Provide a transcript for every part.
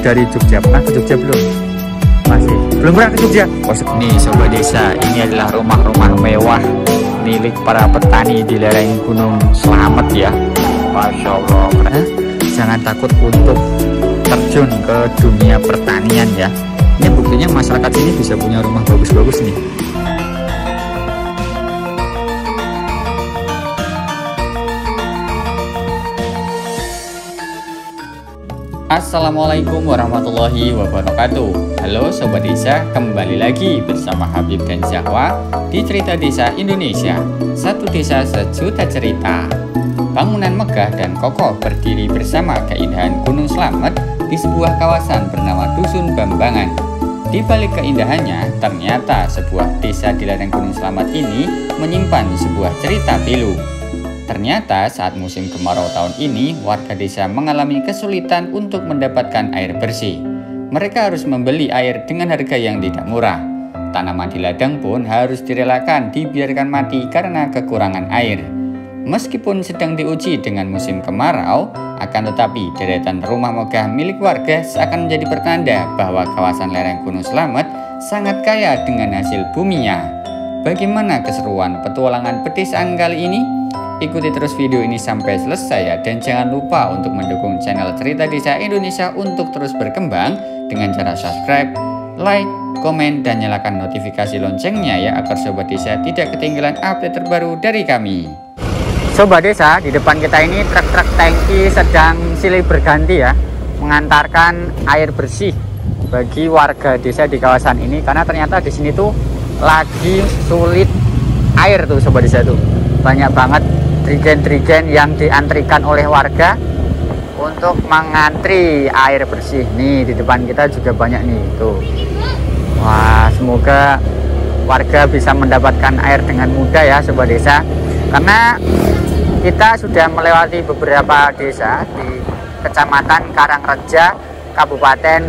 dari Jogja. Pernah ke Jogja belum? Masih belum pernah ke Jogja? Oh, nih sobat desa, ini adalah rumah-rumah mewah milik para petani di lereng Gunung Slamet ya. Masya Allah. Jangan takut untuk terjun ke dunia pertanian ya. Ini buktinya masyarakat sini bisa punya rumah bagus-bagus nih. Assalamualaikum warahmatullahi wabarakatuh. Halo sobat desa, kembali lagi bersama Habib dan Zahwa di Cerita Desa Indonesia. Satu desa sejuta cerita. Bangunan megah dan kokoh berdiri bersama keindahan Gunung Slamet di sebuah kawasan bernama Dusun Bambangan. Di balik keindahannya, ternyata sebuah desa di lereng Gunung Slamet ini menyimpan sebuah cerita pilu. Ternyata saat musim kemarau tahun ini, warga desa mengalami kesulitan untuk mendapatkan air bersih. Mereka harus membeli air dengan harga yang tidak murah. Tanaman di ladang pun harus direlakan dibiarkan mati karena kekurangan air. Meskipun sedang diuji dengan musim kemarau, akan tetapi deretan rumah megah milik warga seakan menjadi pertanda bahwa kawasan lereng Gunung Slamet sangat kaya dengan hasil buminya. Bagaimana keseruan petualangan pedesaan kali ini? Ikuti terus video ini sampai selesai ya, dan jangan lupa untuk mendukung channel Cerita Desa Indonesia untuk terus berkembang dengan cara subscribe, like, komen, dan nyalakan notifikasi loncengnya ya, agar sobat desa tidak ketinggalan update terbaru dari kami. Sobat desa, di depan kita ini truk-truk tangki sedang silih berganti ya, mengantarkan air bersih bagi warga desa di kawasan ini, karena ternyata di sini tuh lagi sulit air tuh sobat desa tuh. Banyak banget trigen-trigen yang diantrikan oleh warga untuk mengantri air bersih. Nih di depan kita juga banyak nih tuh. Wah, semoga warga bisa mendapatkan air dengan mudah ya sobat desa, karena kita sudah melewati beberapa desa di Kecamatan Karangreja, Kabupaten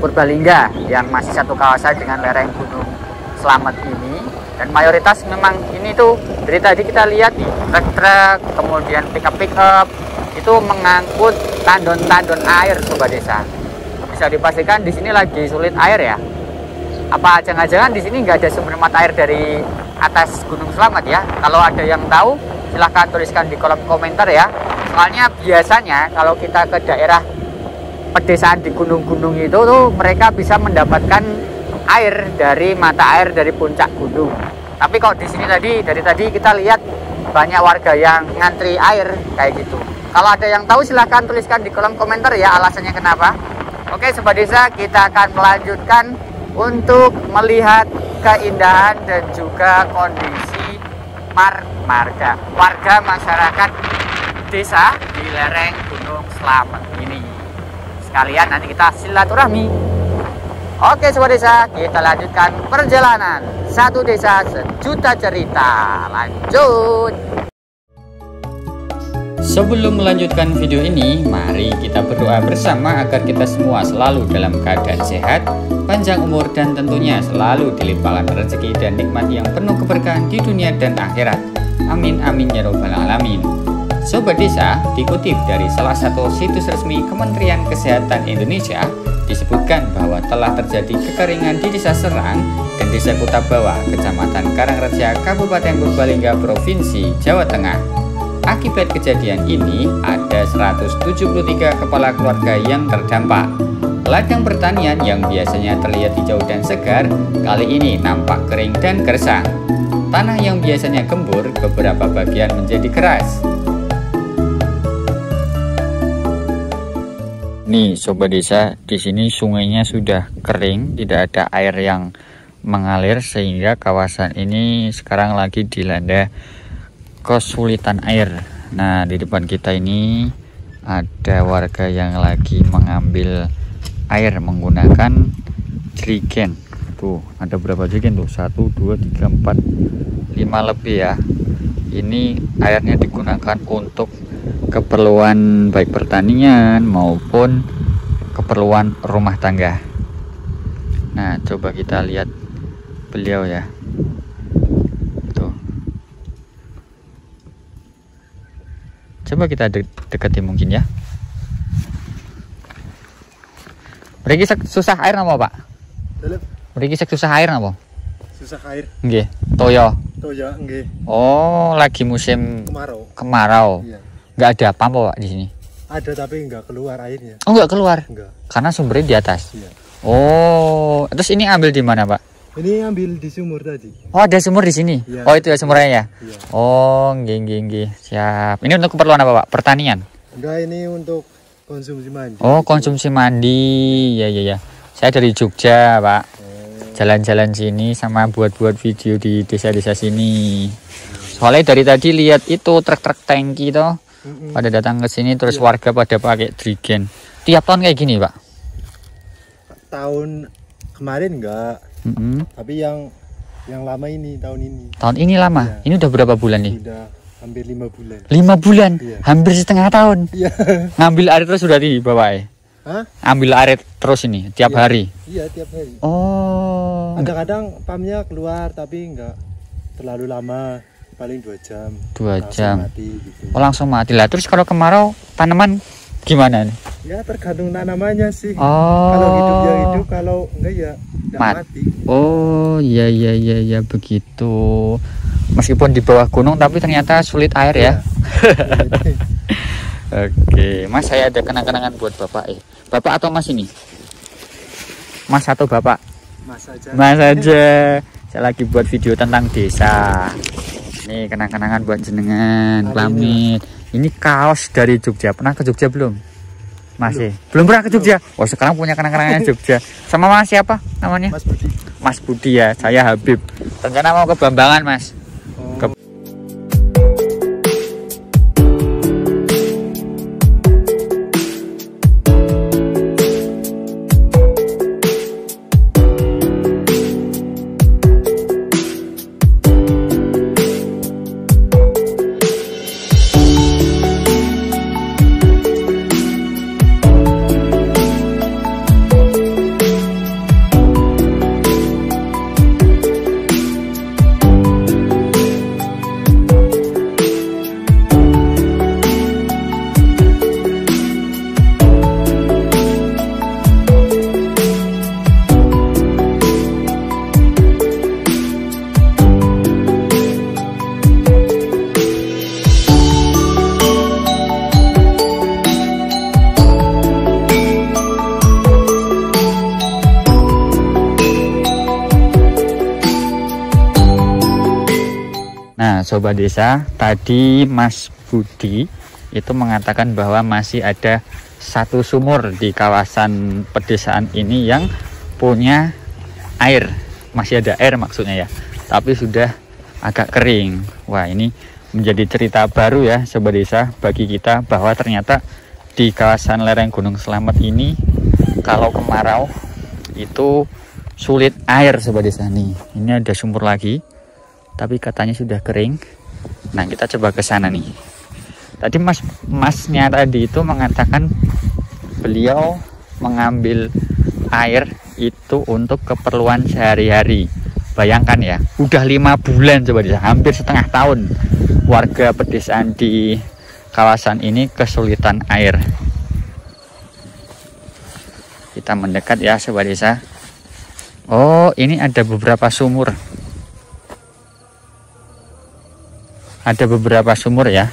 Purbalingga yang masih satu kawasan dengan lereng Gunung Slamet ini. Dan mayoritas memang ini tuh dari tadi kita lihat nih, truk-truk, kemudian pickup itu mengangkut tandon-tandon air sobat desa. Bisa dipastikan di sini lagi sulit air ya. Apa jangan-jangan di sini nggak ada sumber mata air dari atas Gunung Slamet ya? Kalau ada yang tahu silahkan tuliskan di kolom komentar ya. Soalnya biasanya kalau kita ke daerah pedesaan di gunung-gunung itu tuh mereka bisa mendapatkan air dari mata air dari puncak gunung. Tapi kok di sini dari tadi kita lihat banyak warga yang ngantri air kayak gitu. Kalau ada yang tahu silahkan tuliskan di kolom komentar ya alasannya kenapa. Oke sobat desa, kita akan melanjutkan untuk melihat keindahan dan juga kondisi warga masyarakat desa di lereng Gunung Slamet ini. Sekalian nanti kita silaturahmi. Oke sobat desa, kita lanjutkan perjalanan satu desa sejuta cerita. Lanjut. Sebelum melanjutkan video ini, mari kita berdoa bersama agar kita semua selalu dalam keadaan sehat, panjang umur, dan tentunya selalu dilimpahkan rezeki dan nikmat yang penuh keberkahan di dunia dan akhirat. Amin amin ya robbal alamin. Sobat desa, dikutip dari salah satu situs resmi Kementerian Kesehatan Indonesia, disebutkan bahwa telah terjadi kekeringan di Desa Serang dan Desa Kutabawa, Kecamatan Karangreja, Kabupaten Purbalingga, Provinsi Jawa Tengah. Akibat kejadian ini, ada 173 kepala keluarga yang terdampak. Ladang pertanian yang biasanya terlihat hijau dan segar, kali ini nampak kering dan gersang. Tanah yang biasanya gembur, beberapa bagian menjadi keras. Nih sobat desa, di sini sungainya sudah kering, tidak ada air yang mengalir sehingga kawasan ini sekarang lagi dilanda kesulitan air. Nah, di depan kita ini ada warga yang lagi mengambil air menggunakan jerigen. Tuh, ada berapa jerigen tuh? 1 2 3 4 5 lebih ya. Ini airnya digunakan untuk keperluan baik pertanian maupun keperluan rumah tangga. Nah, coba kita lihat beliau ya. Tuh. Coba kita dekati mungkin ya. Mriki susah air napa, Pak? Dalem. Mriki susah air napa? Susah air. Nggih, toyo. Toyo nggih. Oh, lagi musim Kemarau. Kemarau. Iya. Nggak ada apa-apa, Pak, di sini. Ada tapi nggak keluar airnya. Oh, nggak keluar. Enggak. Karena sumbernya di atas. Iya. Oh, terus ini ambil di mana, Pak? Ini ambil di sumur tadi. Oh, ada sumur di sini. Iya. Oh, itu ya sumurnya ya. Iya. Oh, nggih. Siap. Ini untuk keperluan apa, Pak? Pertanian. Enggak, ini untuk konsumsi mandi. Oh, konsumsi mandi. Ya. Saya dari Jogja, Pak. Jalan-jalan sini sama buat video di desa-desa sini. Soalnya dari tadi lihat itu truk-truk tangki toh. Pada datang ke sini terus warga pada pakai drigen. Tiap tahun kayak gini, Pak? Tahun kemarin enggak. Tapi yang lama ini tahun ini. Tahun ini lama. Iya. Ini udah berapa bulan nih? Sudah hampir 5 bulan. 5 bulan. Iya. Hampir setengah tahun. Iya. Ngambil air terus sudah di bawah. Hah? Ambil air terus ini tiap hari. Iya, tiap hari. Oh. Kadang-kadang pumpnya keluar tapi enggak terlalu lama, paling 2 jam. 2 jam. Mati, gitu. Oh, langsung mati lah. Terus kalau kemarau tanaman gimana nih? Ya tergantung tanamannya sih. Oh. Kalau hidup ya hidup, kalau enggak ya mati. Oh, iya begitu. Meskipun di bawah gunung tapi ternyata sulit air ya. Oke, Mas, saya ada kenang-kenangan buat Bapak. Bapak atau Mas ini? Mas atau Bapak? Mas aja. Mas aja. Saya lagi buat video tentang desa. Nih kenang-kenangan buat jenengan. Pamit. Ini kaos dari Jogja. Pernah ke Jogja belum? Masih. Belum pernah ke Jogja. Oh, sekarang punya kenang-kenangan Jogja. Sama Mas siapa namanya? Mas Budi. Mas Budi ya. Saya Habib. Rencana mau ke Bambangan, Mas. Nah, Sobat Desa, tadi Mas Budi itu mengatakan bahwa masih ada satu sumur di kawasan pedesaan ini yang punya air. Masih ada air maksudnya ya, tapi sudah agak kering. Wah, ini menjadi cerita baru ya Sobat Desa bagi kita, bahwa ternyata di kawasan lereng Gunung Slamet ini kalau kemarau itu sulit air Sobat Desa. Nih, ini ada sumur lagi, tapi katanya sudah kering. Nah, kita coba ke sana nih. Tadi masnya tadi itu mengatakan beliau mengambil air itu untuk keperluan sehari-hari. Bayangkan ya, udah 5 bulan Sobat Desa, hampir setengah tahun warga pedesaan di kawasan ini kesulitan air. Kita mendekat ya Sobat Desa. Oh, ini ada beberapa sumur. Ada beberapa sumur ya.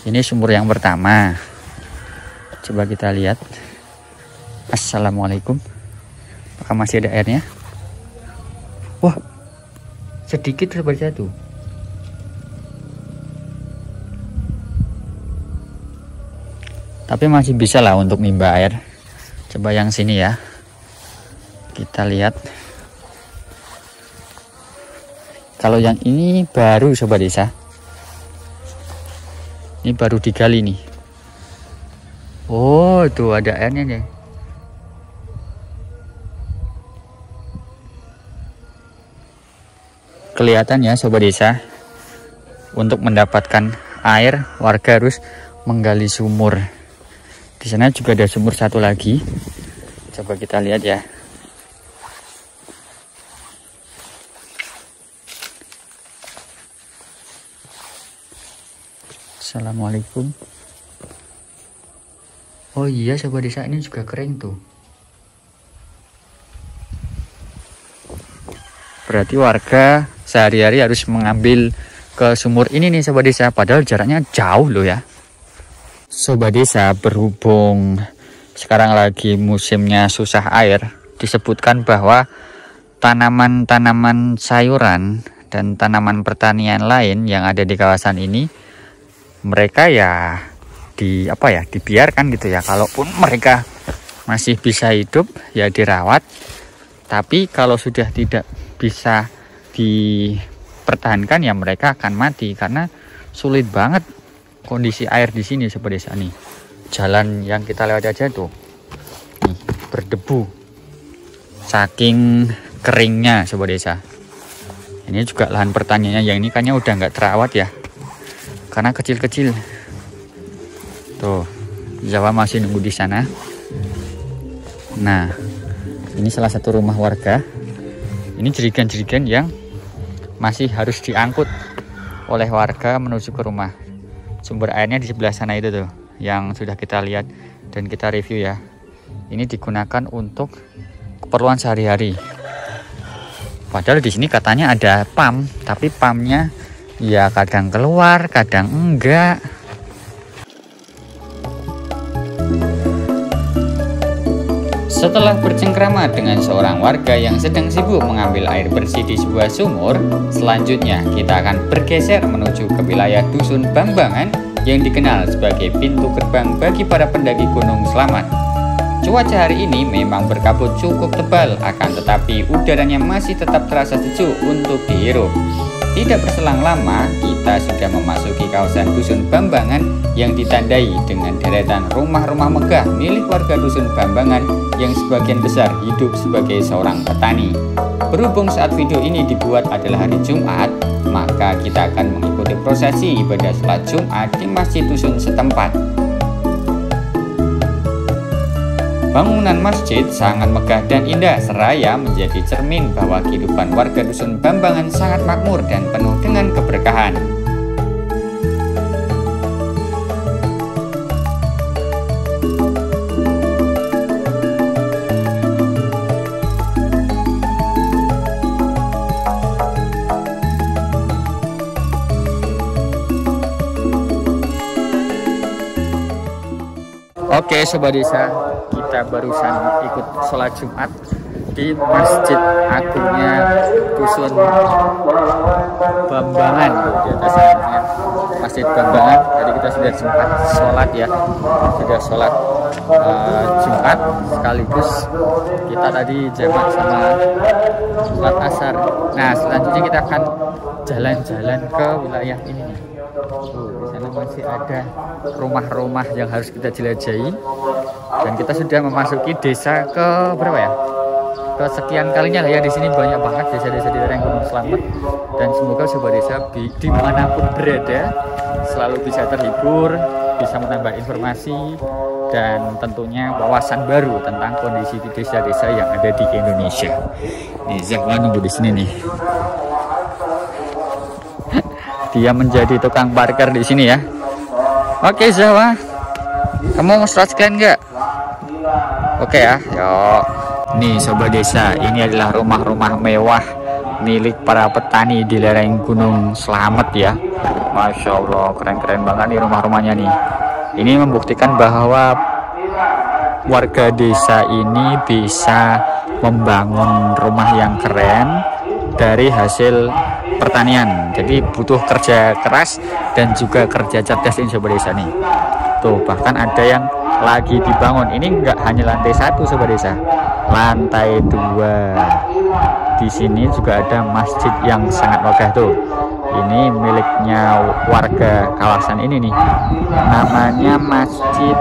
Ini sumur yang pertama. Coba kita lihat. Assalamualaikum. Apakah masih ada airnya? Wah, sedikit Sobat Desa tuh. Tapi masih bisa lah untuk nimba air. Coba yang sini ya. Kita lihat. Kalau yang ini baru Sobat Desa. Ini baru digali nih. Oh, tuh ada airnya nih. Kelihatan ya Sobat Desa. Untuk mendapatkan air, warga harus menggali sumur. Di sana juga ada sumur satu lagi. Coba kita lihat ya. Assalamualaikum. Oh iya Sobat Desa, ini juga kering tuh. Berarti warga sehari-hari harus mengambil ke sumur ini nih Sobat Desa, padahal jaraknya jauh loh ya. Sobat Desa, berhubung sekarang lagi musimnya susah air, disebutkan bahwa tanaman-tanaman sayuran dan tanaman pertanian lain yang ada di kawasan ini, mereka ya dibiarkan gitu ya. Kalaupun mereka masih bisa hidup ya dirawat, tapi kalau sudah tidak bisa dipertahankan ya mereka akan mati, karena sulit banget kondisi air di sini Sobat Desa nih. Jalan yang kita lewat aja tuh nih, berdebu saking keringnya Sobat Desa. Ini juga lahan pertaniannya yang ini kayaknya udah nggak terawat ya, karena kecil-kecil. Tuh, Zawa masih nunggu di sana. Nah, ini salah satu rumah warga. Ini jerigen-jerigen yang masih harus diangkut oleh warga menuju ke rumah. Sumber airnya di sebelah sana itu tuh, yang sudah kita lihat dan kita review ya. Ini digunakan untuk keperluan sehari-hari. Padahal di sini katanya ada pam, tapi pamnya ya kadang keluar, kadang enggak. Setelah bercengkrama dengan seorang warga yang sedang sibuk mengambil air bersih di sebuah sumur, selanjutnya kita akan bergeser menuju ke wilayah Dusun Bambangan yang dikenal sebagai pintu gerbang bagi para pendaki Gunung Slamet. Cuaca hari ini memang berkabut cukup tebal, akan tetapi udaranya masih tetap terasa sejuk untuk dihirup. Tidak berselang lama, kita sudah memasuki kawasan Dusun Bambangan yang ditandai dengan deretan rumah-rumah megah milik warga Dusun Bambangan yang sebagian besar hidup sebagai seorang petani. Berhubung saat video ini dibuat adalah hari Jumat, maka kita akan mengikuti prosesi ibadah sholat Jumat di masjid dusun setempat. Bangunan masjid sangat megah dan indah, seraya menjadi cermin bahwa kehidupan warga Dusun Bambangan sangat makmur dan penuh dengan keberkahan. Oke Sobat Desa, kita barusan ikut sholat Jumat di Masjid Agungnya Dusun Bambangan. Di atas namanya Masjid Bambangan. Tadi kita sudah sempat sholat ya, sudah sholat Jumat sekaligus kita tadi jamak sama sholat asar. Nah, selanjutnya kita akan jalan-jalan ke wilayah ini nih. Di sana masih ada rumah-rumah yang harus kita jelajahi, dan kita sudah memasuki desa ke berapa ya? Kesekian kalinya lah ya. Di sini banyak banget desa-desa di lereng Gunung Slamet, dan semoga Sobat Desa dimanapun berada selalu bisa terhibur, bisa menambah informasi dan tentunya wawasan baru tentang kondisi di desa-desa yang ada di Indonesia. Nih Zahwa nunggu di sini nih. Dia menjadi tukang parkir di sini ya. Oke Zahwa, kamu mau subscribe nggak? Oke ya, yuk. Nih Sobat Desa, ini adalah rumah-rumah mewah milik para petani di lereng Gunung Slamet ya. Masya Allah, keren-keren banget nih rumah-rumahnya nih. Ini membuktikan bahwa warga desa ini bisa membangun rumah yang keren dari hasil pertanian. Jadi butuh kerja keras dan juga kerja cerdas ini Sobat Desa nih. Tuh, bahkan ada yang lagi dibangun. Ini enggak hanya lantai 1 Sobat Desa, lantai 2. Di sini juga ada masjid yang sangat megah tuh. Ini miliknya warga kawasan ini nih. Namanya Masjid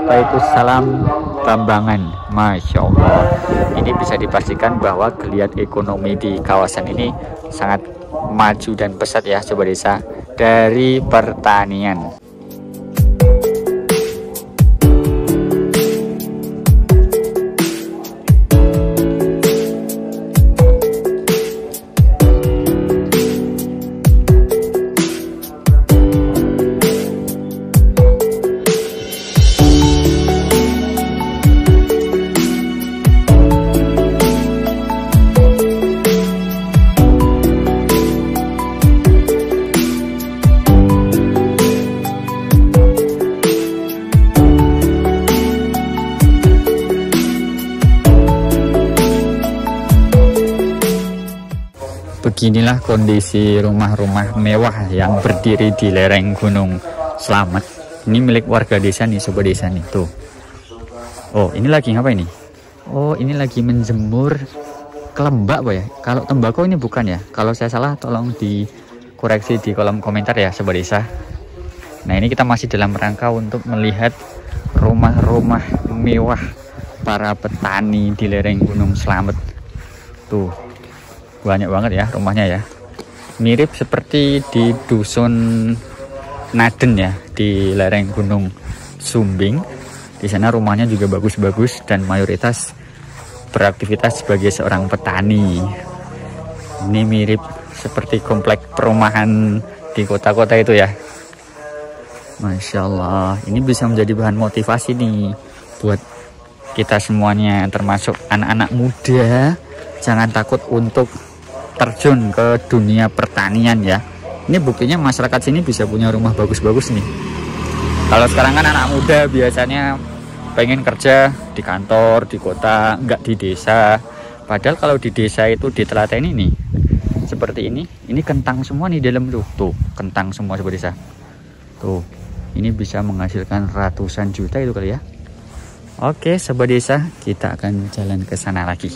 Baitussalam Bambangan. Masya Allah, ini bisa dipastikan bahwa geliat ekonomi di kawasan ini sangat maju dan pesat ya Sobat Desa, dari pertanian. Beginilah kondisi rumah-rumah mewah yang berdiri di lereng Gunung Slamet. Ini milik warga desa nih, sobat desa nih, tuh. Oh, ini lagi ngapa ini? Oh, ini lagi menjemur kelembak, Pak ya. Kalau tembakau ini bukan ya. Kalau saya salah tolong dikoreksi di kolom komentar ya, sobat desa. Nah, ini kita masih dalam rangka untuk melihat rumah-rumah mewah para petani di lereng Gunung Slamet. Tuh, banyak banget ya rumahnya ya. Mirip seperti di dusun Naden ya, di lereng Gunung Sumbing. Di sana rumahnya juga bagus-bagus dan mayoritas beraktivitas sebagai seorang petani. Ini mirip seperti komplek perumahan di kota-kota itu ya. Masya Allah, ini bisa menjadi bahan motivasi nih buat kita semuanya, termasuk anak-anak muda. Jangan takut untuk terjun ke dunia pertanian ya. Ini buktinya masyarakat sini bisa punya rumah bagus-bagus nih. Kalau sekarang kan anak muda biasanya pengen kerja di kantor, di kota, nggak di desa. Padahal kalau di desa itu di telaten ini nih, seperti ini kentang semua nih dalam tuh, kentang semua seperti desa. Tuh, ini bisa menghasilkan ratusan juta itu kali ya. Oke, sobat desa, kita akan jalan ke sana lagi.